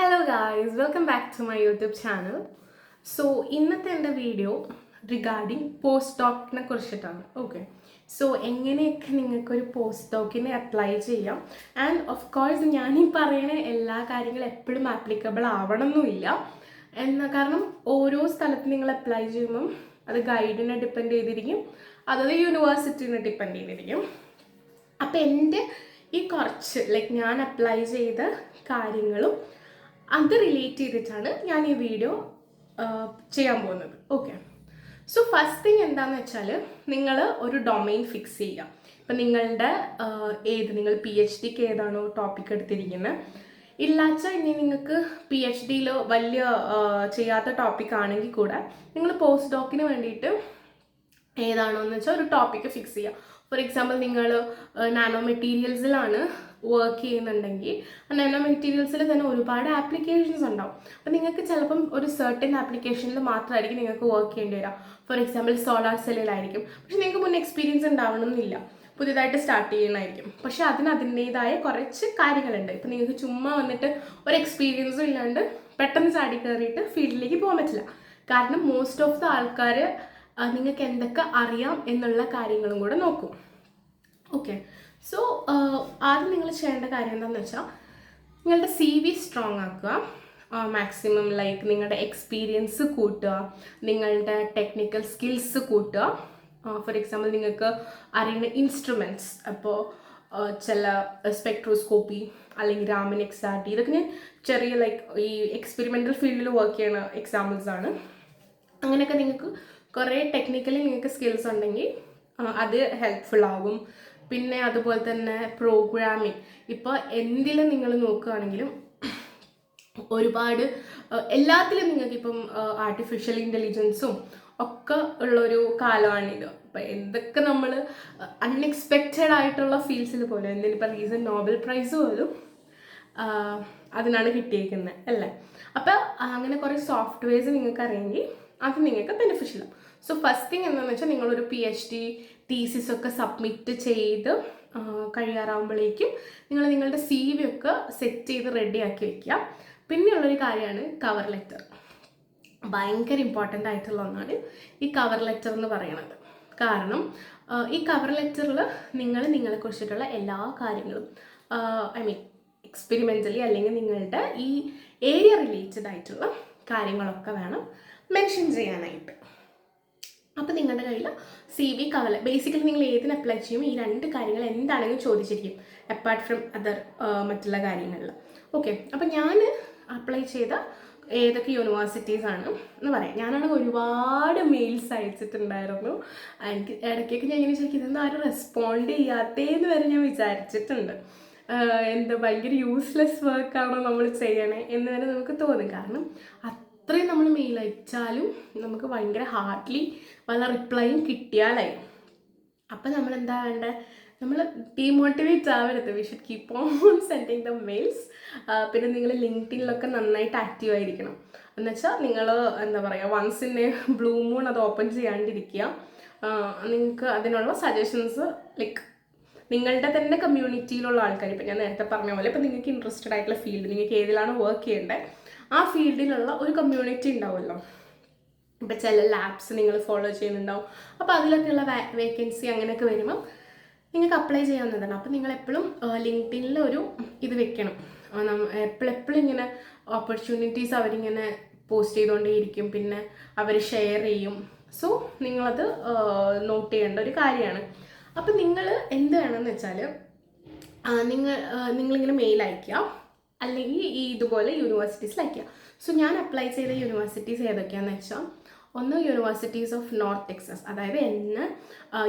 Hello guys, welcome back to my YouTube channel. So ഇന്നത്തെ എൻ്റെ video regarding post ഡോക്കിനെ കുറിച്ചിട്ടാണ്. Okay, so എങ്ങനെയൊക്കെ നിങ്ങൾക്കൊരു പോസ്റ്റ് ഡോക്കിനെ അപ്ലൈ ചെയ്യാം. ആൻഡ് ഓഫ് കോഴ്സ് ഞാൻ ഈ പറയുന്ന എല്ലാ കാര്യങ്ങളും എപ്പോഴും ആപ്ലിക്കബിൾ ആവണമെന്നില്ല. കാരണം ഓരോ സ്ഥലത്ത് നിങ്ങൾ അപ്ലൈ ചെയ്യുമ്പം അത് ഗൈഡിനെ ഡിപ്പെൻഡ് ചെയ്തിരിക്കും, അതായത് യൂണിവേഴ്സിറ്റീനെ ഡിപ്പെൻഡ് ചെയ്തിരിക്കും. അപ്പം എൻ്റെ ഈ കുറച്ച് ഞാൻ അപ്ലൈ ചെയ്ത കാര്യങ്ങളും അത് റിലേറ്റ് ചെയ്തിട്ടാണ് ഞാൻ ഈ വീഡിയോ ചെയ്യാൻ പോകുന്നത്. ഓക്കെ, സോ ഫസ്റ്റ് തിങ് എന്താണെന്ന് വെച്ചാൽ നിങ്ങൾ ഒരു ഡൊമൈൻ ഫിക്സ് ചെയ്യുക. ഇപ്പം നിങ്ങളുടെ നിങ്ങൾ PhDക്ക് ഏതാണോ ടോപ്പിക് എടുത്തിരിക്കുന്നത്, ഇല്ലാച്ചാൽ ഇനി നിങ്ങൾക്ക് PhDയിൽ വലിയ ചെയ്യാത്ത ടോപ്പിക് ആണെങ്കിൽ കൂടെ നിങ്ങൾ പോസ്റ്റ് ഡോക്കിന് വേണ്ടിയിട്ട് ഏതാണോ എന്ന് വെച്ചാൽ ഒരു ടോപ്പിക്ക് ഫിക്സ് ചെയ്യുക. ഫോർ എക്സാമ്പിൾ നിങ്ങൾ നാനോ മെറ്റീരിയൽസിലാണ് വർക്ക് ചെയ്യുന്നുണ്ടെങ്കിൽ ആ നാനോ മെറ്റീരിയൽസിൽ തന്നെ ഒരുപാട് ആപ്ലിക്കേഷൻസ് ഉണ്ടാവും. അപ്പം നിങ്ങൾക്ക് ചിലപ്പം ഒരു സർട്ടൻ ആപ്ലിക്കേഷനിൽ മാത്രമായിരിക്കും നിങ്ങൾക്ക് വർക്ക് ചെയ്യേണ്ടി വരിക. ഫോർ എക്സാമ്പിൾ സോളാർ സെല്ലിലായിരിക്കും, പക്ഷെ നിങ്ങൾക്ക് മുന്നേ എക്സ്പീരിയൻസ് ഉണ്ടാവണമെന്നില്ല, പുതിയതായിട്ട് സ്റ്റാർട്ട് ചെയ്യണമായിരിക്കും. പക്ഷെ അതിൻ്റേതായ കുറച്ച് കാര്യങ്ങളുണ്ട്. ഇപ്പം നിങ്ങൾക്ക് ചുമ്മാ വന്നിട്ട് ഒരു എക്സ്പീരിയൻസും ഇല്ലാണ്ട് പെട്ടെന്ന് ചാടി കയറിയിട്ട് ഫീൽഡിലേക്ക് പോകാൻ പറ്റില്ല. കാരണം മോസ്റ്റ് ഓഫ് ദ ആൾക്കാർ നിങ്ങൾക്ക് എന്തൊക്കെ അറിയാം എന്നുള്ള കാര്യങ്ങളും കൂടെ നോക്കും. ഓക്കെ, സോ ആദ്യം നിങ്ങൾ ചെയ്യേണ്ട കാര്യം എന്താണെന്ന് വെച്ചാൽ നിങ്ങളുടെ CV സ്ട്രോങ് ആക്കുക. മാക്സിമം നിങ്ങളുടെ എക്സ്പീരിയൻസ് കൂട്ടുക, നിങ്ങളുടെ ടെക്നിക്കൽ സ്കിൽസ് കൂട്ടുക. ഫോർ എക്സാമ്പിൾ നിങ്ങൾക്ക് അറിയുന്ന ഇൻസ്ട്രുമെൻറ്റ്സ്, അപ്പോൾ ചില സ്പെക്ട്രോസ്കോപ്പി അല്ലെങ്കിൽ രാമൻ XRT, ഇതൊക്കെ ഞാൻ ചെറിയ ഈ എക്സ്പെരിമെൻ്റൽ ഫീൽഡിൽ വർക്ക് ചെയ്യുന്ന എക്സാമ്പിൾസ് ആണ്. അങ്ങനെയൊക്കെ നിങ്ങൾക്ക് കുറേ ടെക്നിക്കലി നിങ്ങൾക്ക് സ്കിൽസ് ഉണ്ടെങ്കിൽ അത് ഹെൽപ്ഫുൾ ആകും. പിന്നെ അതുപോലെ തന്നെ പ്രോഗ്രാമിംഗ്, ഇപ്പോൾ എന്തിലും നിങ്ങൾ നോക്കുകയാണെങ്കിലും ഒരുപാട് എല്ലാത്തിലും നിങ്ങൾക്കിപ്പം ആർട്ടിഫിഷ്യൽ ഇൻ്റലിജൻസും ഒക്കെ ഉള്ളൊരു കാലമാണിത്. അപ്പം എന്തൊക്കെ നമ്മൾ അൺഎക്സ്പെക്റ്റഡ് ആയിട്ടുള്ള ഫീൽഡ്സിൽ പോലും, എന്തിനിപ്പോൾ റീസെൻറ്റ് നോബൽ പ്രൈസ് പോലും അതിനാണ് കിട്ടിയേക്കുന്നത് അല്ലേ. അപ്പം അങ്ങനെ കുറേ സോഫ്റ്റ്വെയർസ് നിങ്ങൾക്ക് അറിയെങ്കിൽ അത് നിങ്ങൾക്ക് ബെനിഫിഷ്യൽ ആവും. സോ ഫസ്റ്റ് തിങ് എന്താണെന്ന് വെച്ചാൽ നിങ്ങളൊരു PhD തീസിസ് ഒക്കെ സബ്മിറ്റ് ചെയ്ത് കഴിയാറാകുമ്പോഴേക്കും നിങ്ങൾ നിങ്ങളുടെ CV ഒക്കെ സെറ്റ് ചെയ്ത് റെഡിയാക്കി വെക്കുക. പിന്നെയുള്ളൊരു കാര്യമാണ് കവർ ലെറ്റർ. ഭയങ്കര ഇമ്പോർട്ടൻ്റ് ആയിട്ടുള്ള ഒന്നാണ് ഈ കവർ ലെറ്റർ എന്ന് പറയുന്നത്. കാരണം ഈ കവർ ലെറ്ററിൽ നിങ്ങളെക്കുറിച്ചിട്ടുള്ള എല്ലാ കാര്യങ്ങളും എക്സ്പെരിമെൻ്റലി അല്ലെങ്കിൽ നിങ്ങളുടെ ഈ ഏരിയ റിലേറ്റഡ് ആയിട്ടുള്ള കാര്യങ്ങളൊക്കെ വേണം മെൻഷൻ ചെയ്യാനായിട്ട്. അപ്പോൾ നിങ്ങളുടെ കയ്യിൽ CV കവർ, ബേസിക്കലി നിങ്ങൾ ഏതിന് അപ്ലൈ ചെയ്യും ഈ രണ്ട് കാര്യങ്ങൾ എന്താണെങ്കിലും ചോദിച്ചിരിക്കും, അപ്പാർട്ട് ഫ്രം അതർ മറ്റുള്ള കാര്യങ്ങളിൽ. ഓക്കെ, അപ്പം ഞാൻ അപ്ലൈ ചെയ്ത ഏതൊക്കെ യൂണിവേഴ്സിറ്റീസ് ആണ് എന്ന് പറയാം. ഞാനാണെങ്കിൽ ഒരുപാട് മെയിൽസ് അയച്ചിട്ടുണ്ടായിരുന്നു. എനിക്ക് ഇടയ്ക്കൊക്കെ ഞാൻ ഇങ്ങനെ ചോദിക്കും, ഇതൊന്നും ആരും റെസ്പോണ്ട് ചെയ്യാത്തേന്ന് വരെ ഞാൻ വിചാരിച്ചിട്ടുണ്ട്. എന്താ ഭയങ്കര യൂസ്ലെസ് വർക്കാണോ നമ്മൾ ചെയ്യണേ എന്ന് വരെ നമുക്ക് തോന്നും. കാരണം അത്രയും നമ്മൾ മെയിൽ അയച്ചാലും നമുക്ക് ഭയങ്കര ഹാർഡ്ലി വല്ല റിപ്ലൈയും കിട്ടിയാലായി. അപ്പം നമ്മൾ എന്താ വേണ്ടത്, നമ്മൾ ഡീമോട്ടിവേറ്റ് ആവരുത്. We should keep on sending the mails. പിന്നെ നിങ്ങൾ ലിങ്ക്ഡിനിലൊക്കെ നന്നായിട്ട് ആക്റ്റീവ് ആയിരിക്കണം. എന്നുവെച്ചാൽ നിങ്ങൾ എന്താ പറയുക, once in a blue moon അത് ഓപ്പൺ ചെയ്യാണ്ടിരിക്കുക. നിങ്ങൾക്ക് അതിനുള്ള സജഷൻസ് നിങ്ങളുടെ തന്നെ കമ്മ്യൂണിറ്റിയിലുള്ള ആൾക്കാർ, ഇപ്പം ഞാൻ നേരത്തെ പറഞ്ഞ പോലെ ഇപ്പം നിങ്ങൾക്ക് ഇൻട്രസ്റ്റഡ് ആയിട്ടുള്ള ഫീൽഡ്, നിങ്ങൾക്ക് ഏതിലാണ് വർക്ക് ചെയ്യേണ്ടത് ആ ഫീൽഡിലുള്ള ഒരു കമ്മ്യൂണിറ്റി ഉണ്ടാവുമല്ലോ. ഇപ്പം ചില ലാബ്സ് നിങ്ങൾ ഫോളോ ചെയ്യുന്നുണ്ടാവും. അപ്പോൾ അതിലൊക്കെയുള്ള വേക്കൻസി അങ്ങനെയൊക്കെ വരുമ്പം നിങ്ങൾക്ക് അപ്ലൈ ചെയ്യാവുന്നതാണ്. അപ്പം നിങ്ങൾ എപ്പോഴും ലിങ്ക്ഡിനിൽ ഒരു ഇത് വെക്കണം. എപ്പോഴും ഇങ്ങനെ ഓപ്പർച്യൂണിറ്റീസ് അവരിങ്ങനെ പോസ്റ്റ് ചെയ്തുകൊണ്ടേയിരിക്കും, പിന്നെ അവർ ഷെയർ ചെയ്യും. സോ നിങ്ങളത് നോട്ട് ചെയ്യേണ്ട ഒരു കാര്യമാണ്. അപ്പം നിങ്ങൾ എന്ത് വേണമെന്ന് വെച്ചാൽ നിങ്ങളിങ്ങനെ മെയിൽ അയയ്ക്കുക, അല്ലെങ്കിൽ ഈ ഇതുപോലെ യൂണിവേഴ്സിറ്റീസിൽ അയയ്ക്കുക. സോ ഞാൻ അപ്ലൈ ചെയ്ത യൂണിവേഴ്സിറ്റീസ് ഏതൊക്കെയാണെന്ന് വെച്ചാൽ, ഒന്ന് യൂണിവേഴ്സിറ്റീസ് ഓഫ് നോർത്ത് ടെക്സസ്, അതായത്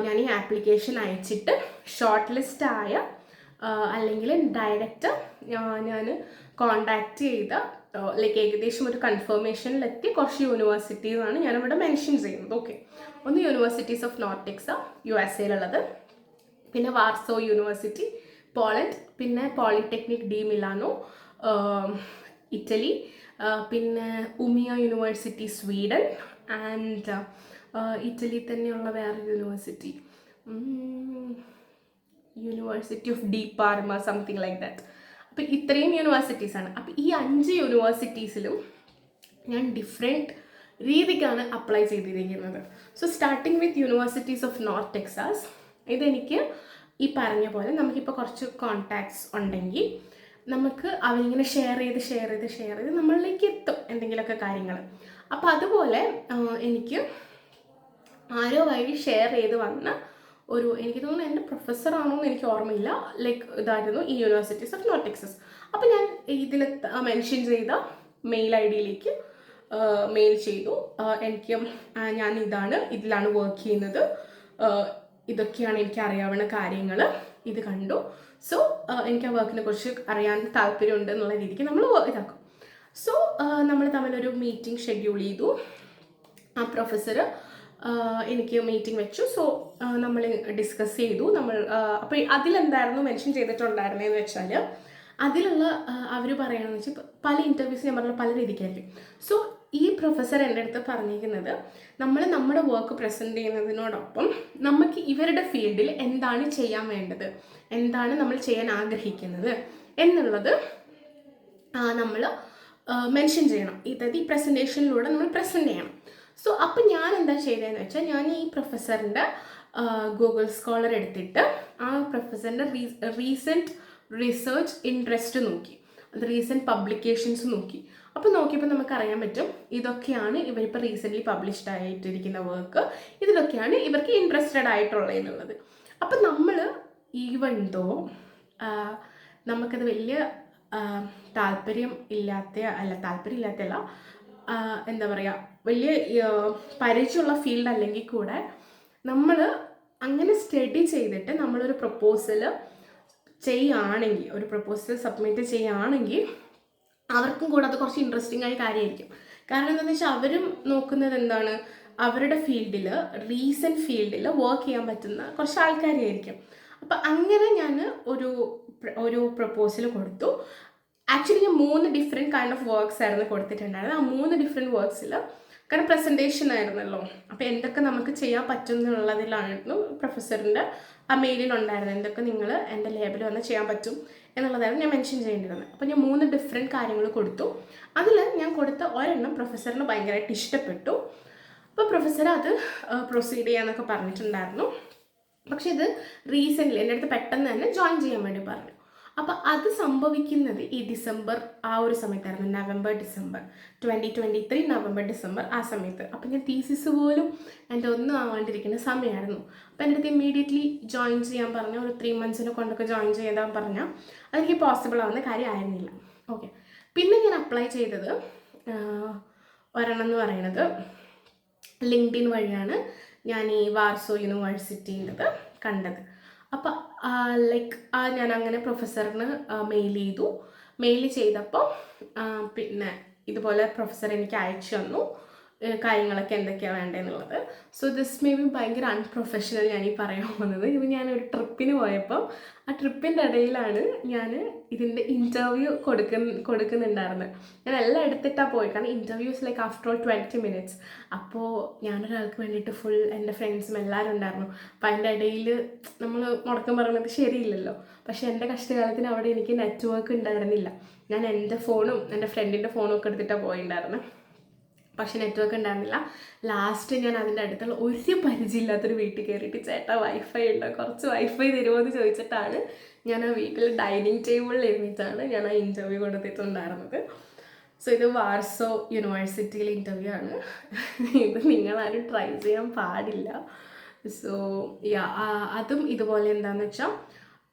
ഞാൻ ഈ ആപ്ലിക്കേഷൻ അയച്ചിട്ട് ഷോർട്ട് ലിസ്റ്റ് ആയ അല്ലെങ്കിൽ ഡയറക്റ്റ് ഞാൻ കോണ്ടാക്ട് ചെയ്ത ഏകദേശം ഒരു കൺഫർമേഷനിലെത്തിയ കുറച്ച് യൂണിവേഴ്സിറ്റീസാണ് ഞാനിവിടെ മെൻഷൻ ചെയ്യുന്നത്. ഓക്കെ, ഒന്ന് universities of north Texas USA, പിന്നെ വാർസോ യൂണിവേഴ്സിറ്റി പോളണ്ട്, പിന്നെ പോളിടെക്നിക് ഡി മിലാനോ ഇറ്റലി, പിന്നെ Umiya university Sweden, and Italy തന്നെയുള്ള വേറെ university of D Pharma, something like that. അപ്പോൾ ഇത്രയും യൂണിവേഴ്സിറ്റീസാണ്. അപ്പോൾ ഈ 5 യൂണിവേഴ്സിറ്റീസിലും ഞാൻ ഡിഫറെൻറ്റ് രീതിക്കാണ് അപ്ലൈ ചെയ്തിരിക്കുന്നത്. So starting with universities of north Texas. ഇതെനിക്ക് ഈ പറഞ്ഞ പോലെ നമുക്കിപ്പോൾ കുറച്ച് കോൺടാക്ട്സ് ഉണ്ടെങ്കിൽ നമുക്ക് അവരിങ്ങനെ ഷെയർ ചെയ്ത് നമ്മളിലേക്ക് എത്തും എന്തെങ്കിലുമൊക്കെ കാര്യങ്ങൾ. അപ്പോൾ അതുപോലെ എനിക്ക് ആരോ വഴി ഷെയർ ചെയ്ത് വന്ന ഒരു, എനിക്ക് തോന്നുന്നു എൻ്റെ പ്രൊഫസറാണോ എന്ന് എനിക്ക് ഓർമ്മയില്ല, ലൈക്ക് ഇതായിരുന്നു ഈ യൂണിവേഴ്സിറ്റീസ് ഓഫ് നോർത്ത് ടെക്സസ്. അപ്പോൾ ഞാൻ ഇതിൽ മെൻഷൻ ചെയ്ത മെയിൽ ഐ ഡിയിലേക്ക് മെയിൽ ചെയ്തു. എനിക്ക് ഞാൻ ഇതിലാണ് വർക്ക് ചെയ്യുന്നത്, ഇതൊക്കെയാണ് എനിക്ക് അറിയാവുന്ന കാര്യങ്ങൾ, ഇത് കണ്ടു. സോ എനിക്ക് ആ വർക്കിനെ കുറിച്ച് അറിയാൻ താല്പര്യമുണ്ട് എന്നുള്ള രീതിക്ക് നമ്മൾ ഇതാക്കും. സോ നമ്മൾ തമ്മിലൊരു മീറ്റിംഗ് ഷെഡ്യൂൾ ചെയ്തു. ആ പ്രൊഫസർ എനിക്ക് മീറ്റിംഗ് വെച്ചു. സോ നമ്മൾ ഡിസ്കസ് ചെയ്തു. അപ്പോൾ അതിലെന്തായിരുന്നു മെൻഷൻ ചെയ്തിട്ടുണ്ടായിരുന്നതെന്ന് വെച്ചാൽ, അതിലുള്ള അവർ പറയണമെന്ന് വെച്ചാൽ പല ഇൻ്റർവ്യൂസ് ഞാൻ പറഞ്ഞ പല രീതിക്കായിരിക്കും. സോ ഈ പ്രൊഫസർ എൻ്റെ അടുത്ത് പറഞ്ഞിരിക്കുന്നത്, നമ്മൾ നമ്മുടെ വർക്ക് പ്രസൻറ്റ് ചെയ്യുന്നതിനോടൊപ്പം നമുക്ക് ഇവരുടെ ഫീൽഡിൽ എന്താണ് ചെയ്യാൻ വേണ്ടത്, എന്താണ് നമ്മൾ ചെയ്യാൻ ആഗ്രഹിക്കുന്നത് എന്നുള്ളത് നമ്മൾ മെൻഷൻ ചെയ്യണം. അതായത് ഈ പ്രസൻറ്റേഷനിലൂടെ നമ്മൾ പ്രസൻറ്റ് ചെയ്യണം. സോ അപ്പം ഞാൻ എന്താ ചെയ്തതെന്ന് വെച്ചാൽ, ഞാൻ ഈ പ്രൊഫസറിൻ്റെ ഗൂഗിൾ സ്കോളർ എടുത്തിട്ട് ആ പ്രൊഫസറിൻ്റെ റീസെൻറ്റ് റിസർച്ച് ഇൻട്രസ്റ്റ് നോക്കി, അത് റീസെൻറ്റ് പബ്ലിക്കേഷൻസ് നോക്കി. അപ്പോൾ നോക്കിയപ്പോൾ നമുക്കറിയാൻ പറ്റും ഇതൊക്കെയാണ് ഇവരിപ്പോൾ റീസെൻ്റ്ലി പബ്ലിഷ്ഡ് ആയിട്ടിരിക്കുന്ന വർക്ക്, ഇതിലൊക്കെയാണ് ഇവർക്ക് ഇൻട്രസ്റ്റഡ് ആയിട്ടുള്ളത് എന്നുള്ളത്. അപ്പം നമ്മൾ ഈവൻ ദോ നമുക്കത് വലിയ താല്പര്യമില്ലാത്തല്ല, എന്താ പറയുക, വലിയ പരിചയമുള്ള ഫീൽഡ് അല്ലെങ്കിൽ കൂടെ നമ്മൾ അങ്ങനെ സ്റ്റഡി ചെയ്തിട്ട് നമ്മളൊരു പ്രപ്പോസൽ ചെയ്യുകയാണെങ്കിൽ, ഒരു പ്രപ്പോസൽ സബ്മിറ്റ് ചെയ്യുകയാണെങ്കിൽ അവർക്കും കൂടെ അത് കുറച്ച് ഇൻട്രസ്റ്റിംഗ് ആയ കാര്യമായിരിക്കും. കാരണം എന്താണെന്ന് വെച്ചാൽ അവരും നോക്കുന്നത് എന്താണ്, അവരുടെ ഫീൽഡിൽ റീസെൻറ്റ് ഫീൽഡിൽ വർക്ക് ചെയ്യാൻ പറ്റുന്ന കുറച്ച് ആൾക്കാരായിരിക്കും. അപ്പം അങ്ങനെ ഞാൻ ഒരു പ്രപ്പോസൽ കൊടുത്തു. ആക്ച്വലി ഞാൻ 3 ഡിഫറെൻറ്റ് കൈൻഡ് ഓഫ് വർക്ക്സ് ആയിരുന്നു കൊടുത്തിട്ടുണ്ടായിരുന്നത്. ആ 3 ഡിഫറെൻറ്റ് വർക്ക്സിൽ, കാരണം പ്രസൻറ്റേഷൻ ആയിരുന്നല്ലോ, അപ്പോൾ എന്തൊക്കെ നമുക്ക് ചെയ്യാൻ പറ്റും എന്നുള്ളതിലായിരുന്നു പ്രൊഫസറിൻ്റെ ആ മെയിലിലുണ്ടായിരുന്നത്. എന്തൊക്കെ നിങ്ങൾ എൻ്റെ ലേബിൽ വന്ന് ചെയ്യാൻ പറ്റും എന്നുള്ളതായിരുന്നു ഞാൻ മെൻഷൻ ചെയ്യേണ്ടിരുന്നത്. അപ്പോൾ ഞാൻ 3 ഡിഫറെൻറ്റ് കാര്യങ്ങൾ കൊടുത്തു. അതിൽ ഞാൻ കൊടുത്ത ഒരെണ്ണം പ്രൊഫസറിന് ഭയങ്കരമായിട്ട് ഇഷ്ടപ്പെട്ടു. അപ്പോൾ പ്രൊഫസർ അത് പ്രൊസീഡ് ചെയ്യാമെന്നൊക്കെ പറഞ്ഞിട്ടുണ്ടായിരുന്നു. പക്ഷെ ഇത് റീസെൻ്റ്ലി എൻ്റെ അടുത്ത് പെട്ടെന്ന് തന്നെ ജോയിൻ ചെയ്യാൻ വേണ്ടി പറഞ്ഞു. അപ്പോൾ അത് സംഭവിക്കുന്നത് ഈ ഡിസംബർ ആ ഒരു സമയത്തായിരുന്നു, November-December 2023 November-December ആ സമയത്ത്. അപ്പം ഞാൻ തീസിസ് പോലും എൻ്റെ ഒന്നും ആവാണ്ടിരിക്കുന്ന സമയമായിരുന്നു. അപ്പോൾ എൻ്റെ അടുത്ത് ഇമ്മീഡിയറ്റ്ലി ജോയിൻ ചെയ്യാൻ പറഞ്ഞ, ഒരു 3 months കൊണ്ടൊക്കെ ജോയിൻ ചെയ്താൽ പറഞ്ഞാൽ അതെനിക്ക് പോസിബിൾ ആവുന്ന കാര്യമായിരുന്നില്ല. ഓക്കെ, പിന്നെ ഞാൻ അപ്ലൈ ചെയ്തത് ഒരെണ്ണം എന്ന് പറയുന്നത് ലിങ്ക്ഡിൻ വഴിയാണ്. ഞാൻ ഈ വാർസോ യൂണിവേഴ്സിറ്റീൻ്റെത് കണ്ടത്. അപ്പോൾ ലൈക്ക് ഞാൻ അങ്ങനെ പ്രൊഫസറിന് മെയിൽ ചെയ്തപ്പോൾ പിന്നെ ഇതുപോലെ പ്രൊഫസർ എനിക്ക് അയച്ചു തന്നു കാര്യങ്ങളൊക്കെ എന്തൊക്കെയാണ് വേണ്ടതെന്നുള്ളത്. സോ ദിസ് മേ ബി ഭയങ്കര അൺപ്രൊഫഷണൽ ഞാൻ ഈ പറയാൻ പോകുന്നത്. ഇത് ഞാനൊരു ട്രിപ്പിന് പോയപ്പോൾ ആ ട്രിപ്പിൻ്റെ ഇടയിലാണ് ഞാൻ ഇതിൻ്റെ ഇൻ്റർവ്യൂ കൊടുക്കുന്നുണ്ടായിരുന്നത്. ഞാൻ എല്ലാം എടുത്തിട്ടാണ് പോയത്, കാരണം interviews like after all 20 minutes. അപ്പോൾ ഞാനൊരാൾക്ക് വേണ്ടിയിട്ട് ഫുൾ എൻ്റെ ഫ്രണ്ട്സും എല്ലാവരും ഉണ്ടായിരുന്നു. അപ്പോൾ അതിൻ്റെ ഇടയിൽ നമ്മൾ മുടക്കം പറയുന്നത് ശരിയില്ലല്ലോ. പക്ഷേ എൻ്റെ കഷ്ടകാലത്തിന് അവിടെ എനിക്ക് നെറ്റ്വർക്ക് ഉണ്ടായിരുന്നില്ല. ഞാൻ എൻ്റെ ഫോണും എൻ്റെ ഫ്രണ്ടിൻ്റെ ഫോണും ഒക്കെ എടുത്തിട്ടാണ് പോയിട്ടുണ്ടായിരുന്നത്. പക്ഷെ നെറ്റ്വർക്ക് ഉണ്ടായിരുന്നില്ല. ലാസ്റ്റ് ഞാൻ അതിൻ്റെ അടുത്തുള്ള ഒരു പരിചയമില്ലാത്തൊരു വീട്ടിൽ കയറിയിട്ട്, ചേട്ടാ വൈഫൈ ഉണ്ടോ, കുറച്ച് വൈഫൈ തരുമോ എന്ന് ചോദിച്ചിട്ടാണ് ഞാൻ ആ വീട്ടിൽ ഡൈനിങ് ടേബിളിൽ ഇരുന്നിട്ടാണ് ഞാൻ ആ ഇൻ്റർവ്യൂ കൊടുത്തിട്ടുണ്ടായിരുന്നത്. സോ ഇത് വാർസോ യൂണിവേഴ്സിറ്റിയിലെ ഇൻ്റർവ്യൂ ആണ്. ഇത് നിങ്ങളാരും ട്രൈ ചെയ്യാൻ പാടില്ല. സോ അതും ഇതുപോലെ എന്താണെന്ന് വെച്ചാൽ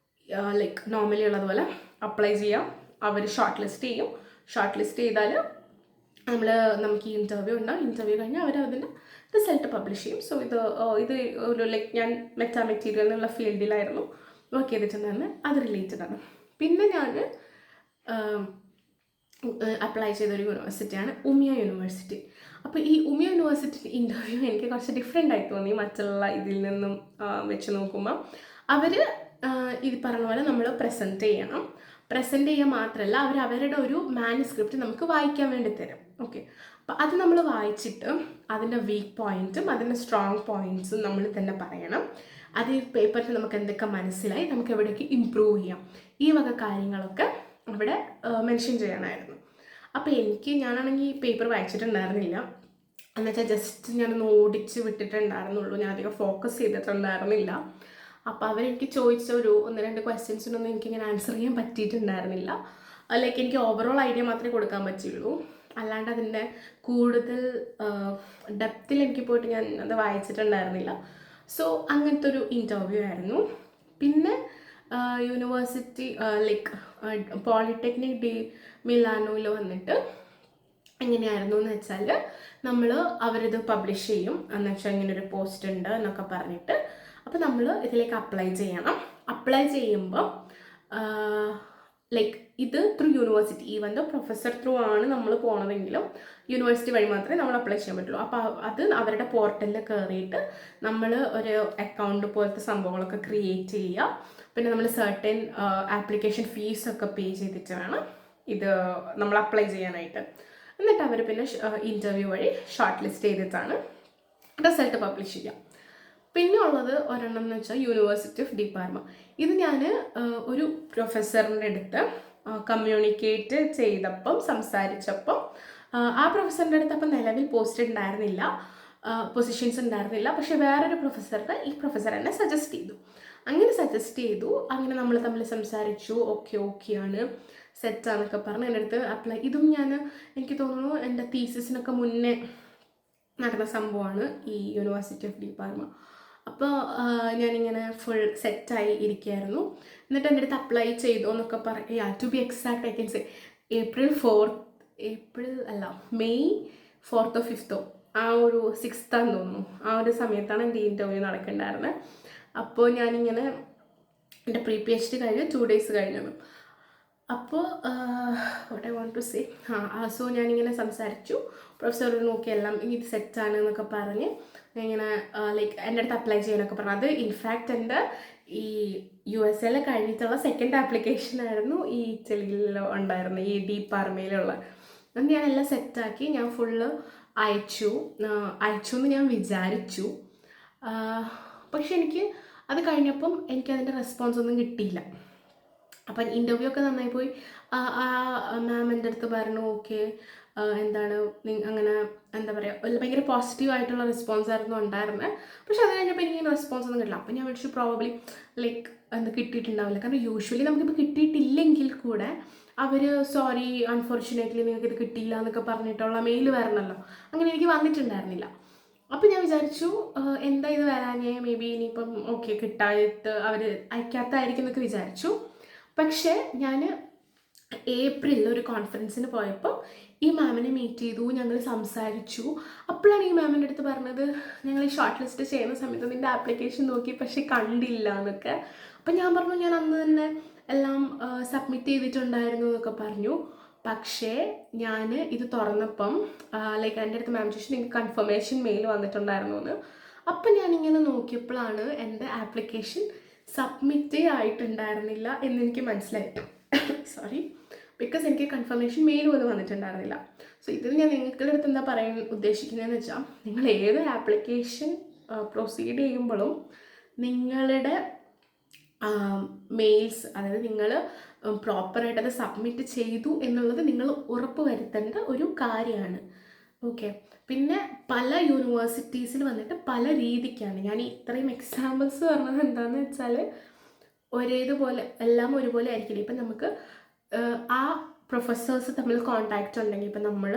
ലൈക്ക് നോർമലി ഉള്ളതുപോലെ അപ്ലൈ ചെയ്യാം. അവർ ഷോർട്ട് ലിസ്റ്റ് ചെയ്താൽ നമുക്ക് ഈ ഇൻ്റർവ്യൂ ഉണ്ടാവും. ഇൻ്റർവ്യൂ കഴിഞ്ഞാൽ അവർ അതിൻ്റെ റിസൾട്ട് പബ്ലിഷ് ചെയ്യും. സോ ഇത് ഒരു ലൈക്ക് ഞാൻ മെറ്റീരിയൽ എന്നുള്ള ഫീൽഡിലായിരുന്നു വർക്ക് ചെയ്തിട്ടുണ്ടായിരുന്നത്, അത് റിലേറ്റഡ് ആണ്. പിന്നെ ഞാൻ അപ്ലൈ ചെയ്തൊരു യൂണിവേഴ്സിറ്റിയാണ് ഉമിയ യൂണിവേഴ്സിറ്റി. അപ്പോൾ ഈ ഉമിയ യൂണിവേഴ്സിറ്റി ഇൻ്റർവ്യൂ എനിക്ക് കുറച്ച് ഡിഫറെൻ്റ് ആയി തോന്നി മറ്റുള്ള ഇതിൽ നിന്നും വെച്ച് നോക്കുമ്പോൾ. അവർ ഇത് പറഞ്ഞ പോലെ നമ്മൾ പ്രസൻറ്റ് ചെയ്യുക മാത്രമല്ല, അവരുടെ ഒരു മാനുസ്ക്രിപ്റ്റ് നമുക്ക് വായിക്കാൻ വേണ്ടി തരും. ഓക്കെ, അപ്പോൾ അത് നമ്മൾ വായിച്ചിട്ട് അതിൻ്റെ വീക്ക് പോയിൻറ്റും അതിൻ്റെ സ്ട്രോങ് പോയിൻറ്റ്സും നമ്മൾ തന്നെ പറയണം. അത് ഈ പേപ്പറിൽ നമുക്ക് എന്തൊക്കെ മനസ്സിലായി, നമുക്ക് എവിടേക്ക് ഇമ്പ്രൂവ് ചെയ്യാം, ഈ വക കാര്യങ്ങളൊക്കെ അവിടെ മെൻഷൻ ചെയ്യണമായിരുന്നു. അപ്പോൾ ഞാനാണെങ്കിൽ ഈ പേപ്പർ വായിച്ചിട്ടുണ്ടായിരുന്നില്ല. എന്നുവെച്ചാൽ ജസ്റ്റ് ഞാനൊന്ന് ഓടിച്ച് വിട്ടിട്ടുണ്ടായിരുന്നുള്ളൂ, ഞാൻ അധികം ഫോക്കസ് ചെയ്തിട്ടുണ്ടായിരുന്നില്ല. അപ്പോൾ അവരെനിക്ക് ചോദിച്ച ഒരു 1-2 ക്വസ്റ്റ്യൻസിനൊന്നും എനിക്കിങ്ങനെ ആൻസർ ചെയ്യാൻ പറ്റിയിട്ടുണ്ടായിരുന്നില്ല. ലൈക്ക് എനിക്ക് ഓവറോൾ ഐഡിയ മാത്രമേ കൊടുക്കാൻ പറ്റുള്ളൂ, അല്ലാണ്ട് അതിൻ്റെ കൂടുതൽ ഡെപ്തിൽ എനിക്ക് പോയിട്ട് ഞാൻ അത് വായിച്ചിട്ടുണ്ടായിരുന്നില്ല. സോ അങ്ങനത്തെ ഒരു ഇൻ്റർവ്യൂ ആയിരുന്നു. പിന്നെ യൂണിവേഴ്സിറ്റി ലൈക്ക് പോളിടെക്നിക് ഡി മിലാനോയിൽ വന്നിട്ട് എങ്ങനെയായിരുന്നു എന്ന് വെച്ചാൽ, അവരിത് പബ്ലിഷ് ചെയ്യും എന്ന് വെച്ചാൽ ഇങ്ങനൊരു പോസ്റ്റ് ഉണ്ട് എന്നൊക്കെ പറഞ്ഞിട്ട്. അപ്പോൾ നമ്മൾ ഇതിലേക്ക് അപ്ലൈ ചെയ്യണം. അപ്ലൈ ചെയ്യുമ്പോൾ ലൈക്ക് ഇത് through university, even though professor through ആണ് നമ്മൾ പോണതെങ്കിലും യൂണിവേഴ്സിറ്റി വഴി മാത്രമേ നമ്മൾ അപ്ലൈ ചെയ്യാൻ പറ്റുള്ളൂ. അപ്പോൾ അത് അവരുടെ പോർട്ടലിൽ കയറിയിട്ട് നമ്മൾ ഒരു അക്കൗണ്ട് പോലത്തെ സംഭവങ്ങളൊക്കെ ക്രിയേറ്റ് ചെയ്യുക. പിന്നെ നമ്മൾ സർട്ടൻ ആപ്ലിക്കേഷൻ ഫീസൊക്കെ പേ ചെയ്തിട്ട് വേണം ഇത് നമ്മൾ അപ്ലൈ ചെയ്യാനായിട്ട്. എന്നിട്ട് അവർ പിന്നെ ഇൻ്റർവ്യൂ വഴി ഷോർട്ട് ലിസ്റ്റ് ചെയ്തിട്ടാണ് റിസൾട്ട് പബ്ലിഷ് ചെയ്യുക. പിന്നെ ഉള്ളത് ഒരെണ്ണം എന്ന് വെച്ചാൽ യൂണിവേഴ്സിറ്റി ഓഫ് ഡിപ്പാർമ. ഇത് ഞാൻ ഒരു പ്രൊഫസറിൻ്റെ അടുത്ത് കമ്മ്യൂണിക്കേറ്റ് ചെയ്തപ്പം, സംസാരിച്ചപ്പം ആ പ്രൊഫസറിൻ്റെ അടുത്ത് അപ്പം നിലവിൽ പോസ്റ്റ് ഉണ്ടായിരുന്നില്ല, പൊസിഷൻസ് ഉണ്ടായിരുന്നില്ല. പക്ഷെ വേറൊരു പ്രൊഫസറിന് ഈ പ്രൊഫസർ എന്നെ സജസ്റ്റ് ചെയ്തു. അങ്ങനെ നമ്മൾ തമ്മിൽ സംസാരിച്ചു. ഓക്കെയാണ്, സെറ്റാന്നൊക്കെ പറഞ്ഞ് എൻ്റെ അടുത്ത് അപ്ലൈ. ഇതും എനിക്ക് തോന്നുന്നു എൻ്റെ തീസിസിനൊക്കെ മുന്നേ നടന്ന സംഭവമാണ് ഈ യൂണിവേഴ്സിറ്റി ഓഫ് ഡിപ്പാർമ. അപ്പോൾ ഞാനിങ്ങനെ ഫുൾ സെറ്റായി ഇരിക്കുകയായിരുന്നു. എന്നിട്ട് എൻ്റെ അടുത്ത് അപ്ലൈ ചെയ്തു എന്നൊക്കെ പറയാം. To be exact I can say May 4 or 5 ആ ഒരു 6th തോന്നുന്നു, ആ ഒരു സമയത്താണ് എൻ്റെ ഇൻ്റർവ്യൂ നടക്കുന്നുണ്ടായിരുന്നത്. അപ്പോൾ ഞാനിങ്ങനെ എൻ്റെ പ്രീ PhD കഴിഞ്ഞ് 2 days കഴിഞ്ഞത്. അപ്പോൾ what I want to say, so ഞാനിങ്ങനെ സംസാരിച്ചു. പ്രൊഫസർ നോക്കി എല്ലാം ഇത് സെറ്റാണ് എന്നൊക്കെ പറഞ്ഞ് ഇങ്ങനെ ലൈക്ക് എൻ്റെ അടുത്ത് അപ്ലൈ ചെയ്യാനൊക്കെ പറഞ്ഞു. അത് ഇൻഫാക്റ്റ് എൻ്റെ ഈ USA കഴിഞ്ഞിട്ടുള്ള 2nd ആപ്ലിക്കേഷനായിരുന്നു ഈ ഇറ്റലിയിൽ ഉണ്ടായിരുന്നത്, ഈ ഡിപ്പാർമയിലുള്ള. അത് ഞാനെല്ലാം സെറ്റാക്കി ഞാൻ ഫുള്ള് അയച്ചു എന്ന് ഞാൻ വിചാരിച്ചു. പക്ഷെ എനിക്ക് അത് കഴിഞ്ഞപ്പം എനിക്കതിൻ്റെ റെസ്പോൺസ് ഒന്നും കിട്ടിയില്ല. അപ്പം ഇൻ്റർവ്യൂ ഒക്കെ നന്നായി പോയി. മാം എൻ്റെ അടുത്ത് പറഞ്ഞു ഓക്കെ, എന്താണ് അങ്ങനെ എന്താ പറയുക, ഭയങ്കര പോസിറ്റീവായിട്ടുള്ള റെസ്പോൺസ് ആയിരുന്നു ഉണ്ടായിരുന്നത്. പക്ഷെ അത് കഴിഞ്ഞപ്പോൾ എനിക്ക് റെസ്പോൺസ് ഒന്നും കിട്ടില്ല. അപ്പം ഞാൻ വിളിച്ചു പ്രോബബ്ലി ലൈക്ക് കിട്ടിയിട്ടുണ്ടാവില്ല. കാരണം യൂഷ്വലി നമുക്കിപ്പോൾ കിട്ടിയിട്ടില്ലെങ്കിൽ കൂടെ അവർ സോറി അൺഫോർച്ചുനേറ്റ്ലി നിങ്ങൾക്കിത് കിട്ടിയില്ല എന്നൊക്കെ പറഞ്ഞിട്ടുള്ള മെയിൽ വരണമല്ലോ. അങ്ങനെ എനിക്ക് വന്നിട്ടുണ്ടായിരുന്നില്ല. അപ്പം ഞാൻ വിചാരിച്ചു എന്താ ഇത് വരാഞ്ഞേ, മേ ബി ഇനിയിപ്പം ഓക്കെ കിട്ടായിട്ട് അവർ അയക്കാത്തായിരിക്കും എന്നൊക്കെ വിചാരിച്ചു. പക്ഷേ ഞാൻ ഏപ്രിലിൽ ഒരു കോൺഫറൻസിന് പോയപ്പോൾ ഈ മാമിനെ മീറ്റ് ചെയ്തു, ഞങ്ങൾ സംസാരിച്ചു. അപ്പോഴാണ് ഈ മാമിൻ്റെ അടുത്ത് പറഞ്ഞത്, ഞങ്ങൾ ഈ ഷോർട്ട് ലിസ്റ്റ് ചെയ്യുന്ന സമയത്ത് നിൻ്റെ ആപ്ലിക്കേഷൻ നോക്കി പക്ഷേ കണ്ടില്ല എന്നൊക്കെ. അപ്പം ഞാൻ പറഞ്ഞു ഞാൻ അന്ന് തന്നെ എല്ലാം സബ്മിറ്റ് ചെയ്തിട്ടുണ്ടായിരുന്നു എന്നൊക്കെ പറഞ്ഞു. പക്ഷേ ഞാൻ ഇത് തുറന്നപ്പം ലൈക്ക് എൻ്റെ അടുത്ത് മാം ചോദിച്ചു നിങ്ങൾക്ക് കൺഫർമേഷൻ മെയിൽ വന്നിട്ടുണ്ടായിരുന്നു എന്ന്. അപ്പം ഞാനിങ്ങനെ നോക്കിയപ്പോഴാണ് എൻ്റെ ആപ്ലിക്കേഷൻ സബ്മിറ്റേ ആയിട്ടുണ്ടായിരുന്നില്ല എന്നെനിക്ക് മനസ്സിലായി. സോറി, ബിക്കോസ് എനിക്ക് കൺഫർമേഷൻ മെയിൽ പോലും വന്നിട്ടുണ്ടായിരുന്നില്ല. സോ ഇതിൽ ഞാൻ നിങ്ങളുടെ അടുത്ത് എന്താ പറയാൻ ഉദ്ദേശിക്കുന്നതെന്ന് വെച്ചാൽ, നിങ്ങൾ ഏത് ആപ്ലിക്കേഷൻ പ്രൊസീഡ് ചെയ്യുമ്പോഴും നിങ്ങളുടെ മെയിൽസ്, അതായത് നിങ്ങൾ പ്രോപ്പറായിട്ട് അത് സബ്മിറ്റ് ചെയ്തു എന്നുള്ളത് നിങ്ങൾ ഉറപ്പ് വരുത്തേണ്ട ഒരു കാര്യമാണ്. ഓക്കെ. പിന്നെ പല യൂണിവേഴ്സിറ്റീസിൽ വന്നിട്ട് പല രീതിക്കാണ്. ഞാൻ ഇത്രയും എക്സാമ്പിൾസ് പറഞ്ഞത് എന്താണെന്ന് വെച്ചാൽ, ഒരേതുപോലെ എല്ലാം ഒരുപോലെ ആയിരിക്കില്ല. ഇപ്പം നമുക്ക് ആ പ്രൊഫസേഴ്സ് തമ്മിൽ കോണ്ടാക്റ്റ് ഉണ്ടെങ്കിൽ, ഇപ്പം നമ്മൾ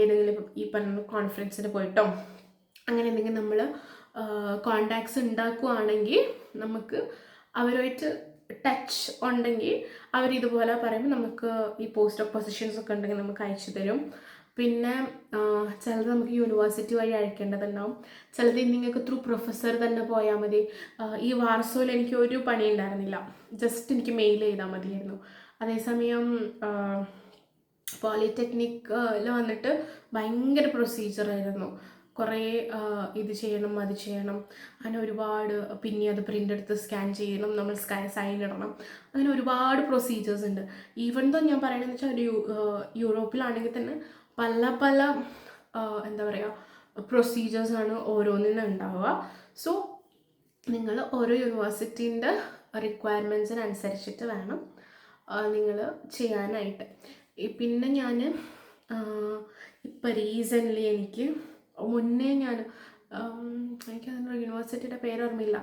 ഏതെങ്കിലും ഈ പറഞ്ഞ കോൺഫറൻസിന് പോയിട്ടോ അങ്ങനെ എന്തെങ്കിലും നമ്മൾ കോണ്ടാക്ട്സ് ഉണ്ടാക്കുകയാണെങ്കിൽ നമുക്ക് അവരുമായിട്ട് ടച്ച് ഉണ്ടെങ്കിൽ അവരിതുപോലെ പറയുമ്പോൾ നമുക്ക് ഈ പോസ്റ്റ് ഓഫ് പൊസിഷൻസ് ഒക്കെ ഉണ്ടെങ്കിൽ നമുക്ക് അയച്ചു തരും. പിന്നെ ചിലത് നമുക്ക് യൂണിവേഴ്സിറ്റി വഴി അയക്കേണ്ടതുണ്ടാവും, ചിലത് നിങ്ങൾക്ക് ത്രൂ പ്രൊഫസർ തന്നെ പോയാൽ മതി. ഈ വാർസോയിൽ എനിക്ക് ഒരു പണി ഉണ്ടായിരുന്നില്ല, ജസ്റ്റ് എനിക്ക് മെയിൽ ചെയ്താൽ മതിയായിരുന്നു. അതേസമയം പോളിടെക്നിക്കിൽ വന്നിട്ട് ഭയങ്കര പ്രൊസീജിയറായിരുന്നു. കുറേ ഇത് ചെയ്യണം അത് ചെയ്യണം, അങ്ങനെ ഒരുപാട്. പിന്നെ അത് പ്രിൻ്റ് എടുത്ത് സ്കാൻ ചെയ്യണം, നമ്മൾ സൈൻ ഇടണം, അങ്ങനെ ഒരുപാട് പ്രൊസീജിയേഴ്സ് ഉണ്ട്. ഈവൻ ദോ ഞാൻ പറയണമെന്ന് വെച്ചാൽ ഒരു യൂറോപ്പിലാണെങ്കിൽ തന്നെ പല എന്താ പറയുക പ്രൊസീജിയേഴ്സാണ് ഓരോന്നിനും ഉണ്ടാവുക. സോ നിങ്ങൾ ഓരോ യൂണിവേഴ്സിറ്റീൻ്റെ റിക്വയർമെൻറ്റ്സിനനുസരിച്ചിട്ട് വേണം നിങ്ങൾ ചെയ്യാനായിട്ട്. പിന്നെ ഞാൻ ഇപ്പം റീസെൻ്റ്ലി എനിക്ക് മുന്നേ ഞാൻ എനിക്കതിൻ്റെ യൂണിവേഴ്സിറ്റിയുടെ പേര് ഓർമ്മയില്ല,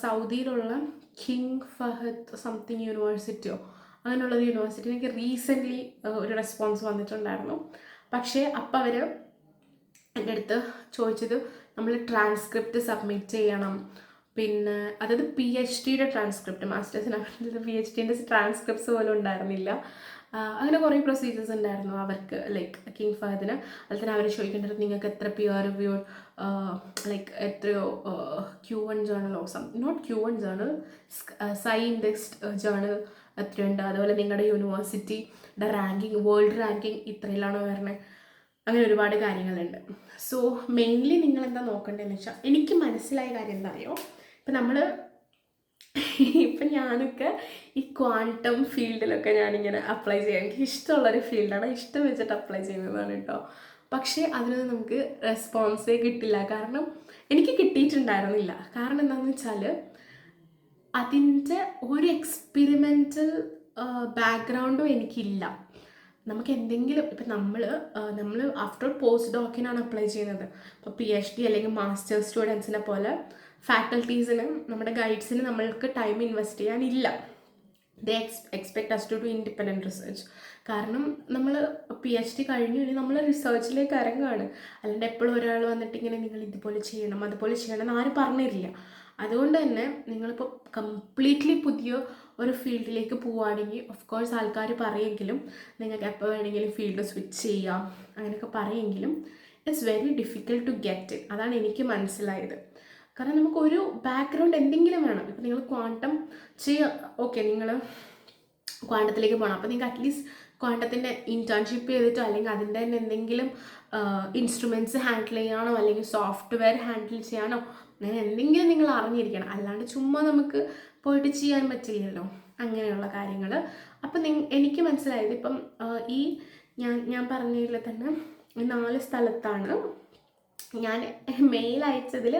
സൗദിയിലുള്ള കിങ് ഫഹദ് സംതിങ് യൂണിവേഴ്സിറ്റിയോ അങ്ങനെയുള്ളൊരു യൂണിവേഴ്സിറ്റി എനിക്ക് റീസെൻ്റ്ലി ഒരു റെസ്പോൺസ് വന്നിട്ടുണ്ടായിരുന്നു. പക്ഷേ അപ്പോൾ അവർ എൻ്റെ അടുത്ത് ചോദിച്ചത് നമ്മൾ ട്രാൻസ്ക്രിപ്റ്റ് സബ്മിറ്റ് ചെയ്യണം, പിന്നെ അതായത് PhD ട്രാൻസ്ക്രിപ്റ്റ്, മാസ്റ്റേഴ്സിന് PhD ട്രാൻസ്ക്രിപ്റ്റ്സ് പോലും ഉണ്ടായിരുന്നില്ല. അങ്ങനെ കുറേ പ്രൊസീജിയേഴ്സ് ഉണ്ടായിരുന്നു അവർക്ക്, ലൈക്ക് കിങ് ഫഹദിന്. അതിൽ തന്നെ അവർ ചോദിക്കേണ്ടത് നിങ്ങൾക്ക് എത്ര peer reviewed ലൈക്ക് എത്രയോ Q1 ജേർണലോ not Q1 journal, sci indexed journal എത്രയുണ്ട്, അതുപോലെ നിങ്ങളുടെ യൂണിവേഴ്സിറ്റിയുടെ റാങ്കിങ്, വേൾഡ് റാങ്കിങ് ഇത്രയിലാണോ വരണേ, അങ്ങനെ ഒരുപാട് കാര്യങ്ങളുണ്ട്. സോ മെയിൻലി നിങ്ങൾ എന്താ നോക്കേണ്ടതെന്ന് വെച്ചാൽ, എനിക്ക് മനസ്സിലായ കാര്യം എന്താ അറിയോ, ഇപ്പം ഞാനൊക്കെ ഈ ക്വാണ്ടം ഫീൽഡിലൊക്കെ ഞാനിങ്ങനെ അപ്ലൈ ചെയ്യാം, എനിക്ക് ഇഷ്ടമുള്ളൊരു ഫീൽഡാണ്, ഇഷ്ടം വെച്ചിട്ട് അപ്ലൈ ചെയ്യുന്നതാണ് കേട്ടോ. പക്ഷേ അതിനൊന്നും നമുക്ക് റെസ്പോൺസേ കിട്ടില്ല, കാരണം എനിക്ക് കിട്ടിയിട്ടുണ്ടായിരുന്നില്ല. കാരണം എന്താണെന്ന് വെച്ചാൽ അതിൻ്റെ ഒരു എക്സ്പെരിമെൻ്റൽ ബാക്ക്ഗ്രൗണ്ടും എനിക്കില്ല. നമുക്ക് എന്തെങ്കിലും ഇപ്പം നമ്മൾ ആഫ്റ്റർ പോസ്റ്റ് ഡോക്കിനാണ് അപ്ലൈ ചെയ്യുന്നത്. ഇപ്പോൾ PhD അല്ലെങ്കിൽ മാസ്റ്റേഴ്സ് സ്റ്റുഡൻസിനെ പോലെ ഫാക്കൽറ്റീസിന്, നമ്മുടെ ഗൈഡ്സിന് നമ്മൾക്ക് ടൈം ഇൻവെസ്റ്റ് ചെയ്യാനില്ല. They expect us to do independent research. കാരണം നമ്മൾ PhD കഴിഞ്ഞു ഇനി നമ്മൾ റിസർച്ചിലേക്ക് ഇറങ്ങുകയാണ്. അല്ലാണ്ട് എപ്പോഴും ഒരാൾ വന്നിട്ട് ഇങ്ങനെ നിങ്ങൾ ഇതുപോലെ ചെയ്യണം അതുപോലെ ചെയ്യണം എന്ന് ആരും പറഞ്ഞിരില്ല. അതുകൊണ്ട് തന്നെ നിങ്ങളിപ്പോൾ കംപ്ലീറ്റ്ലി പുതിയ ഒരു ഫീൽഡിലേക്ക് പോവുകയാണെങ്കിൽ ഓഫ് കോഴ്സ് ആൾക്കാർ പറയുമെങ്കിലും നിങ്ങൾക്ക് എപ്പോൾ വേണമെങ്കിലും ഫീൽഡ് സ്വിച്ച് ചെയ്യാം അങ്ങനെയൊക്കെ പറയുമെങ്കിലും it's very difficult to get it. അതാണ് എനിക്ക് മനസ്സിലായത്. കാരണം നമുക്കൊരു ബാക്ക്ഗ്രൗണ്ട് എന്തെങ്കിലും വേണം. ഇപ്പം നിങ്ങൾ ക്വാണ്ടം ചെയ്യുക, ഓക്കെ, നിങ്ങൾ ക്വാണ്ടത്തിലേക്ക് പോകണം, അപ്പോൾ നിങ്ങൾക്ക് അറ്റ്ലീസ്റ്റ് ക്വാണ്ടത്തിൻ്റെ ഇൻറ്റേൺഷിപ്പ് ചെയ്തിട്ടോ അല്ലെങ്കിൽ അതിൻ്റെ തന്നെ എന്തെങ്കിലും ഇൻസ്ട്രുമെൻറ്റ്സ് ഹാൻഡിൽ ചെയ്യാനോ അല്ലെങ്കിൽ സോഫ്റ്റ്വെയർ ഹാൻഡിൽ ചെയ്യാനോ അങ്ങനെ എന്തെങ്കിലും നിങ്ങൾ അറിഞ്ഞിരിക്കണം. അല്ലാണ്ട് ചുമ്മാ നമുക്ക് പോയിട്ട് ചെയ്യാൻ പറ്റില്ലല്ലോ അങ്ങനെയുള്ള കാര്യങ്ങൾ. അപ്പം എനിക്ക് മനസ്സിലായത് ഇപ്പം ഈ ഞാൻ പറഞ്ഞതിൽ തന്നെ 4 സ്ഥലത്താണ് ഞാൻ മെയിൽ അയച്ചതിൽ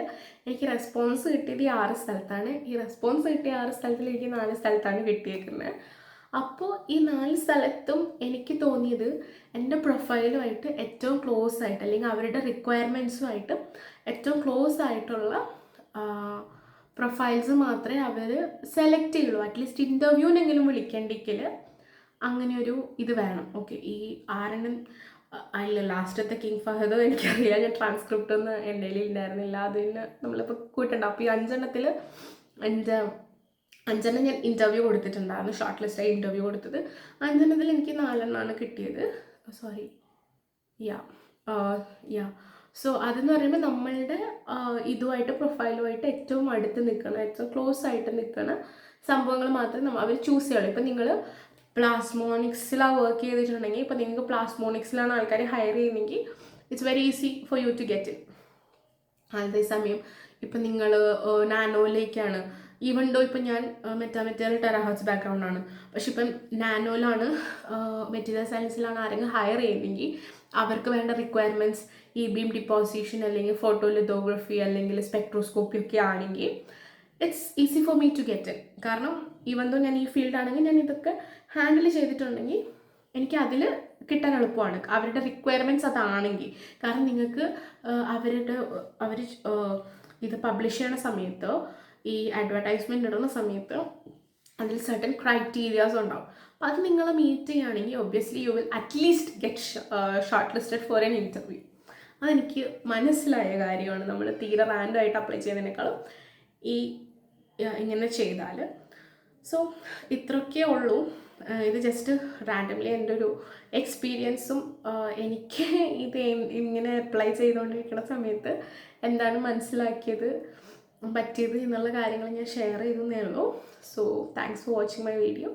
എനിക്ക് റെസ്പോൺസ് കിട്ടിയത് 6 സ്ഥലത്താണ്. ഈ റെസ്പോൺസ് കിട്ടിയ 6 സ്ഥലത്തിൽ എനിക്ക് 4 സ്ഥലത്താണ് കിട്ടിയേക്കുന്നത്. അപ്പോൾ ഈ 4 സ്ഥലത്തും എനിക്ക് തോന്നിയത് എൻ്റെ പ്രൊഫൈലുമായിട്ട് ഏറ്റവും ക്ലോസ് ആയിട്ട് അല്ലെങ്കിൽ അവരുടെ റിക്വയർമെൻറ്റ്സുമായിട്ട് ഏറ്റവും ക്ലോസ് ആയിട്ടുള്ള പ്രൊഫൈൽസ് മാത്രമേ അവർ സെലക്ട് ചെയ്യുള്ളൂ. അറ്റ്ലീസ്റ്റ് ഇൻ്റർവ്യൂവിനെങ്കിലും വിളിക്കേണ്ടെങ്കിൽ അങ്ങനെയൊരു ഇത് വേണം. ഓക്കെ, ഈ 6 അല്ല ലാസ്റ്റത്തെ കിങ് ഫഹദോ എനിക്കറിയില്ല, ഞാൻ ട്രാൻസ്ക്രിപ്റ്റ് ഒന്നും എൻ്റെ കയ്യിൽ ഉണ്ടായിരുന്നില്ല, അതിന് നമ്മളിപ്പോൾ കൂട്ടുണ്ടാവും. അപ്പോൾ ഈ 5 5 ഞാൻ ഇൻ്റർവ്യൂ കൊടുത്തിട്ടുണ്ടായിരുന്നു, ഷോർട്ട് ലിസ്റ്റായി ഇൻ്റർവ്യൂ കൊടുത്തത്. 5 എനിക്ക് 4 കിട്ടിയത്. സോറി, യാ സോ അതെന്ന് പറയുമ്പോൾ നമ്മളുടെ ഇതുമായിട്ട് പ്രൊഫൈലുമായിട്ട് ഏറ്റവും അടുത്ത് നിൽക്കണം, ഏറ്റവും ക്ലോസ് ആയിട്ട് നിൽക്കുന്ന സംഭവങ്ങൾ മാത്രമേ അവർ ചൂസ് ചെയ്യുള്ളൂ. ഇപ്പം നിങ്ങൾ പ്ലാസ്മോണിക്സിലാണ് വർക്ക് ചെയ്തിട്ടുണ്ടെങ്കിൽ, ഇപ്പോൾ നിങ്ങൾക്ക് പ്ലാസ്മോണിക്സിലാണ് ആൾക്കാർ ഹയർ ചെയ്യുന്നെങ്കിൽ it's very easy for you to get in. അതേസമയം ഇപ്പം നിങ്ങൾ നാനോയിലേക്കാണ്, ഈവൻ ഡോ ഇപ്പം ഞാൻ മെറ്റീരിയൽ ടെറാഹർട്സ് ബാക്ക്ഗ്രൗണ്ടാണ്, പക്ഷെ ഇപ്പം നാനോയിലാണ് മെറ്റീരിയൽ സയൻസിലാണ് ആരെങ്കിലും ഹയർ ചെയ്യുന്നെങ്കിൽ അവർക്ക് വേണ്ട റിക്വയർമെൻറ്റ്സ് ഈ ബീം ഡിപ്പോസിഷൻ അല്ലെങ്കിൽ ഫോട്ടോലിത്തോഗ്രഫി അല്ലെങ്കിൽ സ്പെക്ട്രോസ്കോപ്പി ഒക്കെ ആണെങ്കിൽ it's easy for me to get in. കാരണം ഈവൻ ദോ ഞാൻ ഈ ഫീൽഡാണെങ്കിൽ ഞാൻ ഇതൊക്കെ ഹാൻഡിൽ ചെയ്തിട്ടുണ്ടെങ്കിൽ എനിക്ക് അതിൽ കിട്ടാൻ എളുപ്പമാണ്, അവരുടെ റിക്വയർമെൻറ്റ്സ് അതാണെങ്കിൽ. കാരണം നിങ്ങൾക്ക് അവർ ഇത് പബ്ലിഷ് ചെയ്യുന്ന സമയത്ത്, ഈ അഡ്വർടൈസ്മെൻറ്റ് ഇടുന്ന സമയത്ത് അതിൽ സർട്ടൻ ക്രൈറ്റീരിയാസ് ഉണ്ടാവും. അപ്പോൾ അത് നിങ്ങൾ മീറ്റ് ചെയ്യുകയാണെങ്കിൽ obviously you will at least get shortlisted for an interview. അതെനിക്ക് മനസ്സിലായ കാര്യമാണ്. നമ്മൾ തീരെ റാൻഡമായിട്ട് അപ്ലൈ ചെയ്യുന്നതിനേക്കാളും ഇങ്ങനെ ചെയ്താൽ. സോ ഇത്രയൊക്കെ ഉള്ളൂ. ഇത് ജസ്റ്റ് റാൻഡംലി എൻ്റെ ഒരു എക്സ്പീരിയൻസും എനിക്ക് ഇത് ഇങ്ങനെ അപ്ലൈ ചെയ്തുകൊണ്ടിരിക്കുന്ന സമയത്ത് എന്താണ് മനസ്സിലാക്കിയത് പറ്റിയത് എന്നുള്ള കാര്യങ്ങൾ ഞാൻ ഷെയർ ചെയ്തേ ഉള്ളൂ. So thanks for watching my video.